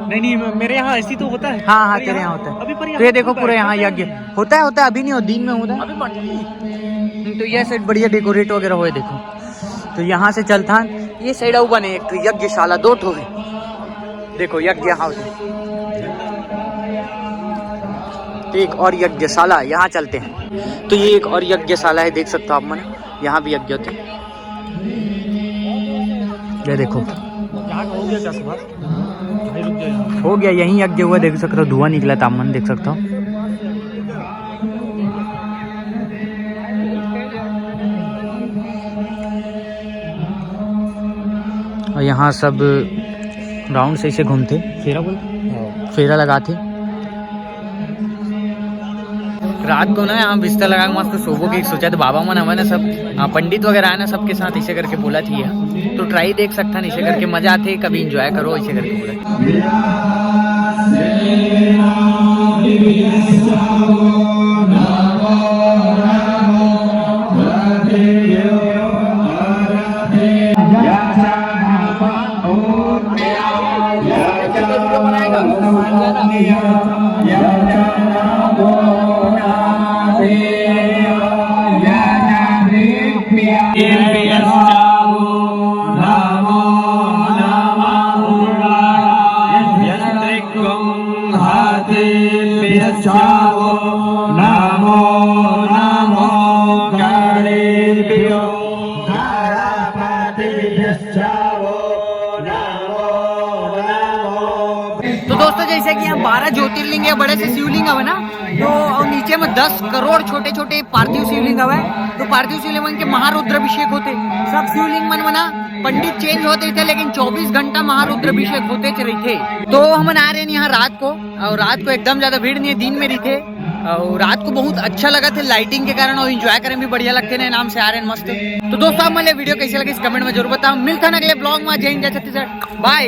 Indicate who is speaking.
Speaker 1: नहीं मेरे यहाँ ऐसी तो होता है।
Speaker 2: हाँ तेरे यहाँ होता है। तो ये देखो पूरे यहाँ यज्ञ होता है। अभी नहीं हो, दिन में होता है। तो ये साइड बढ़िया डेकोरेट वगैरह हुए देखो। तो यहाँ से चलता ये साइड आउ बने एक तो यज्ञशाला, 2 ठो है। देखो यज्ञ हाउस एक और यज्ञशाला, यहाँ चलते हैं। तो ये एक और यज्ञशाला है, देख सकते हो आप मन। यहाँ भी यज्ञ होते। ये देखो हो गया यहीं यज्ञ हुआ, देख सकते हो। धुआं निकला तापमान देख सकता हो। और यहाँ सब राउंड से ऐसे घूमते, फेरा लगाते। रात को ना यहाँ बिस्तर लगा मस्त सोबो की सोचा। तो बाबा मन हमारे ना सब पंडित वगैरह आए ना, सबके साथ ऐसे करके बोला थी। तो ट्राई देख सकता ऐसे करके मजा आते। कभी एंजॉय करो ऐसे करके बोला।
Speaker 3: हाथेभ्यश्चावो नमो नमो गणेभ्यो गणपतिभ्यश्चावो नमो नमो।
Speaker 2: तो दोस्तों जैसे कि यहाँ 12 ज्योतिर्लिंग है, बड़े से शिवलिंग है ना, तो और नीचे में 10 करोड़ छोटे छोटे पार्थिव शिवलिंग है। तो पार्थिव शिवलिंग के महारुद्राभिषेक होते, सब शिवलिंग मन मना पंडित चेंज होते थे, लेकिन 24 घंटा महारुद्राभिषेक होते रहते। तो हम आ रहे हैं यहाँ रात को, और रात को एकदम ज्यादा भीड़ नहीं है, दिन में रहते। और रात को बहुत अच्छा लगा थे लाइटिंग के कारण, और एंजॉय करने भी बढ़िया लगते हैं, नाम से आ रहे हैं मस्त। तो दोस्तों आप मुझे वीडियो कैसे लगे इस कमेंट में जरूर बताओ। मिलता है अगले ब्लॉग में। जय हिंद जय छत्तीसगढ़, बाय।